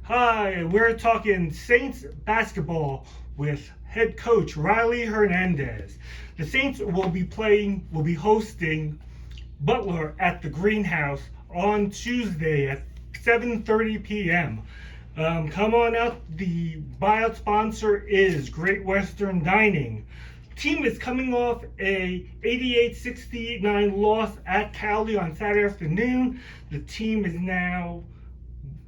Hi, we're talking Saints basketball with head coach Rylee Hernandez. The Saints will be hosting Butler at the Greenhouse on Tuesday at 7:30 p.m. Come on out. The buyout sponsor is Great Western Dining. Team is coming off a 88-69 loss at Cali on Saturday afternoon. The team is now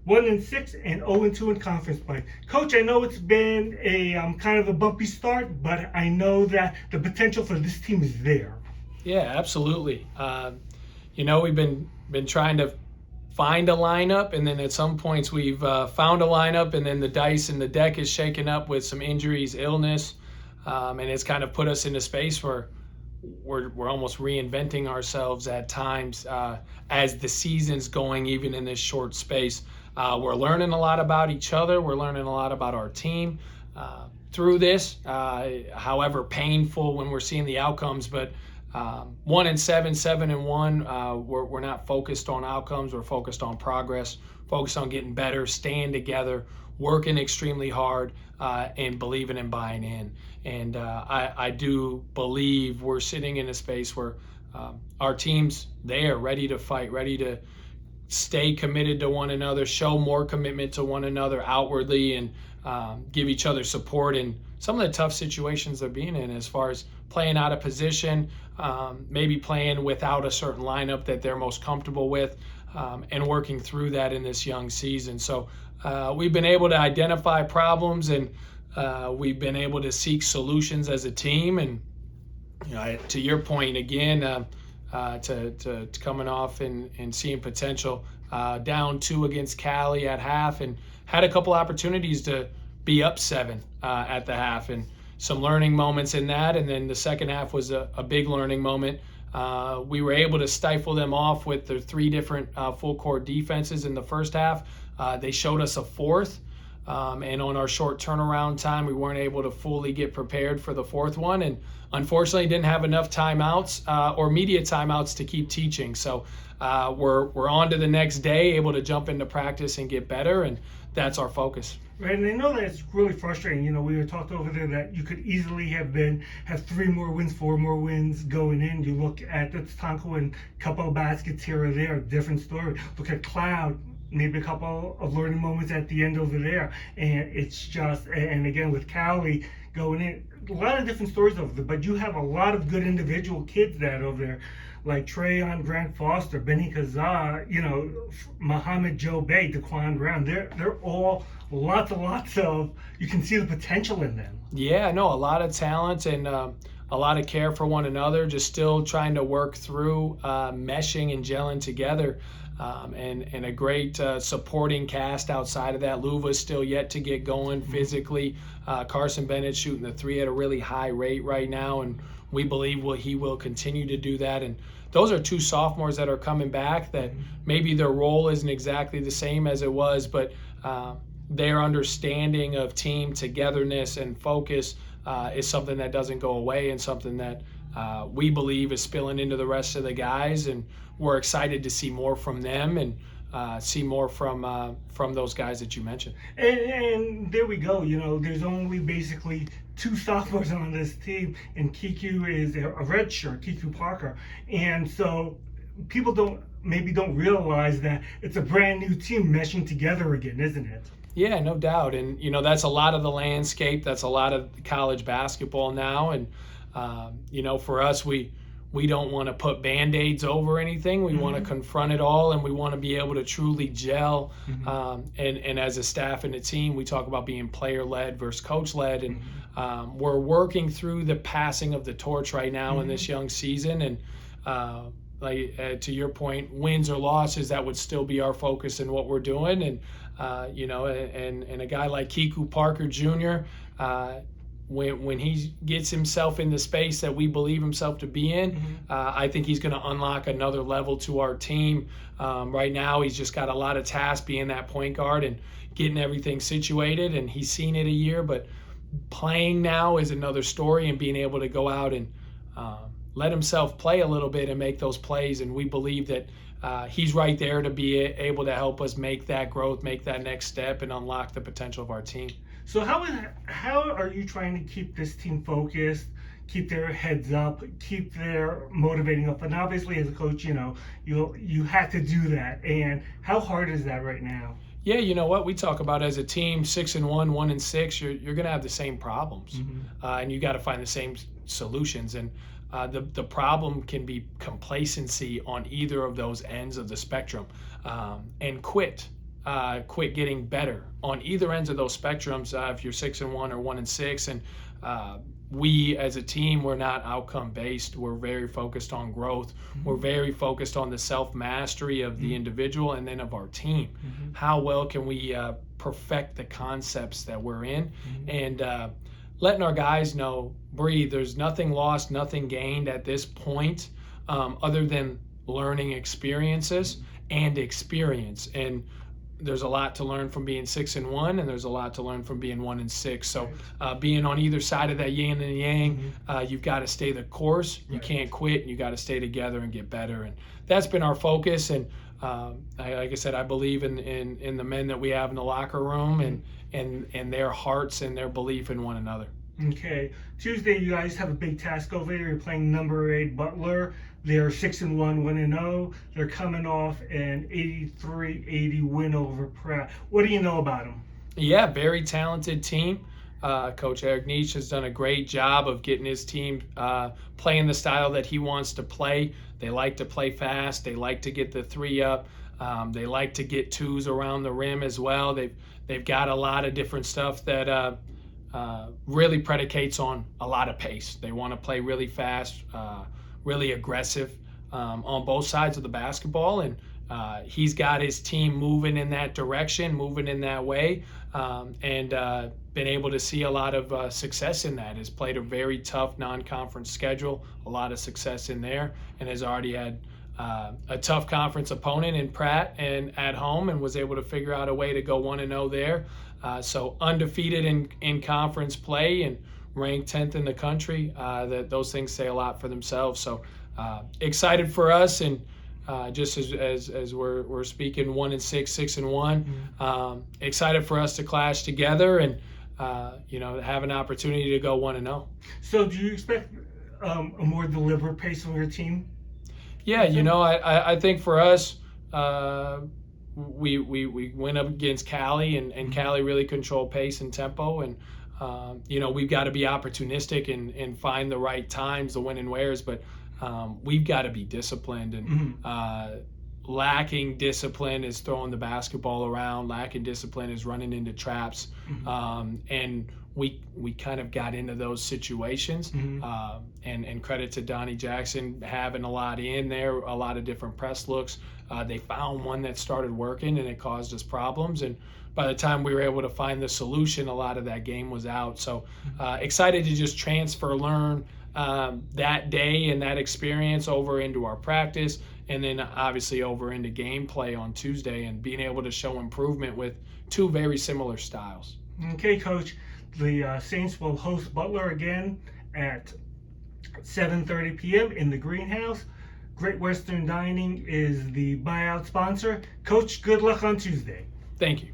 1-6 and 0-2 in conference play. Coach, I know it's been a kind of a bumpy start, but I know that the potential for this team is there. Yeah, absolutely. We've been trying to find a lineup, and then at some points we've found a lineup, and then the dice and the deck is shaken up with some injuries, illness, and it's kind of put us in a space where we're almost reinventing ourselves at times as the season's going, even in this short space. We're learning a lot about each other. We're learning a lot about our team through this, however painful when we're seeing the outcomes. But 1-7, 7-1, we're not focused on outcomes. We're focused on progress, focused on getting better, staying together, working extremely hard, and believing and buying in. And I do believe we're sitting in a space where our team's there, ready to fight, ready to stay committed to one another, show more commitment to one another outwardly, and give each other support in some of the tough situations they're being in, as far as playing out of position, maybe playing without a certain lineup that they're most comfortable with, and working through that in this young season. So we've been able to identify problems, and we've been able to seek solutions as a team. And to your point again, to coming off and seeing potential, down 2 against Cali at half, and had a couple opportunities to be up 7 at the half, and some learning moments in that. And then the second half was a big learning moment. We were able to stifle them off with their 3 different full court defenses in the first half. They showed us a fourth, and on our short turnaround time, we weren't able to fully get prepared for the fourth one, and unfortunately didn't have enough timeouts or media timeouts to keep teaching. So we're on to the next day, able to jump into practice and get better, and that's our focus. Right, and I know that it's really frustrating. We were talked over there that you could easily have 3 more wins, 4 more wins going in. You look at the Tatanko and a couple of baskets here or there, different story. Look at Cloud, maybe a couple of learning moments at the end over there. And it's just, and again with Cali going in, a lot of different stories over there, but you have a lot of good individual kids that over there, like Trayon, Grant Foster, Benny Kazaa, Muhammad Joe Bay, Daquan Brown. They're all lots of, you can see the potential in them. Yeah, no, a lot of talent and a lot of care for one another, just still trying to work through meshing and gelling together. And a great supporting cast outside of that. Luva's still yet to get going physically. Carson Bennett shooting the 3 at a really high rate right now, and we believe he will continue to do that. And those are 2 sophomores that are coming back that maybe their role isn't exactly the same as it was, but their understanding of team togetherness and focus is something that doesn't go away, and something that we believe is spilling into the rest of the guys, and we're excited to see more from them and see more from those guys that you mentioned. And there we go. There's only basically 2 sophomores on this team, and Kiku is a redshirt, Kiku Parker. And so people don't realize that it's a brand new team meshing together again, isn't it? Yeah, no doubt. And, that's a lot of the landscape. That's a lot of college basketball now. And, for us, we don't want to put Band-Aids over anything. We want to confront it all, and we want to be able to truly gel. And as a staff and a team, we talk about being player-led versus coach-led. And we're working through the passing of the torch right now in this young season. And to your point, wins or losses, that would still be our focus in what we're doing. And, and a guy like Kiku Parker Jr., when he gets himself in the space that we believe himself to be in, I think he's going to unlock another level to our team. Right now, he's just got a lot of tasks being that point guard and getting everything situated, and he's seen it a year, but playing now is another story, and being able to go out and let himself play a little bit and make those plays. And we believe that he's right there to be able to help us make that growth, make that next step, and unlock the potential of our team. So how are you trying to keep this team focused, keep their heads up, keep their motivating up? And obviously, as a coach, you have to do that. And how hard is that right now? Yeah, you know what we talk about as a team: 6-1, 1-6. You're going to have the same problems, and you got to find the same solutions. And the problem can be complacency on either of those ends of the spectrum, and quit getting better on either ends of those spectrums. If you're 6-1 or 1-6, and we as a team, we're not outcome based. We're very focused on growth. We're very focused on the self mastery of the individual and then of our team. How well can we perfect the concepts that we're in, and letting our guys know, breathe. There's nothing lost, nothing gained at this point, other than learning experiences and experience. And there's a lot to learn from being 6-1, and there's a lot to learn from being 1-6. So being on either side of that yin and yang, you've got to stay the course. You can't quit, and you got to stay together and get better. And that's been our focus. And like I said, I believe in the men that we have in the locker room, and their hearts and their belief in one another. Okay, Tuesday you guys have a big task over there. You're playing number 8 Butler. They're 6-1, 1-0. They're coming off an 83-80 win over Pratt. What do you know about them? Yeah, very talented team. Coach Eric Nietzsche has done a great job of getting his team playing the style that he wants to play. They like to play fast. They like to get the 3 up. They like to get 2s around the rim as well. They've got a lot of different stuff that really predicates on a lot of pace. They want to play really fast, really aggressive on both sides of the basketball, and he's got his team moving in that direction, moving in that way, and been able to see a lot of success in that. Has played a very tough non-conference schedule, a lot of success in there, and has already had a tough conference opponent in Pratt and at home, and was able to figure out a way to go 1-0 there. So undefeated in conference play and ranked 10th in the country. That those things say a lot for themselves. So excited for us, and just as we're speaking 1-6, 6-1. Excited for us to clash together and have an opportunity to go 1-0. So do you expect a more deliberate pace from your team? Yeah, I think for us, we went up against Cali, and Cali really controlled pace and tempo, and we've got to be opportunistic and find the right times, the when and wheres, but we've got to be disciplined, and lacking discipline is throwing the basketball around. Lacking discipline is running into traps, and we kind of got into those situations. And credit to Donnie Jackson having a lot in there, a lot of different press looks. They found one that started working, and it caused us problems. And by the time we were able to find the solution, a lot of that game was out. So excited to just learn that day and that experience over into our practice, and then obviously over into gameplay on Tuesday, and being able to show improvement with 2 very similar styles. Okay, Coach. The Saints will host Butler again at 7:30 p.m. in the greenhouse. Great Western Dining is the buyout sponsor. Coach, good luck on Tuesday. Thank you.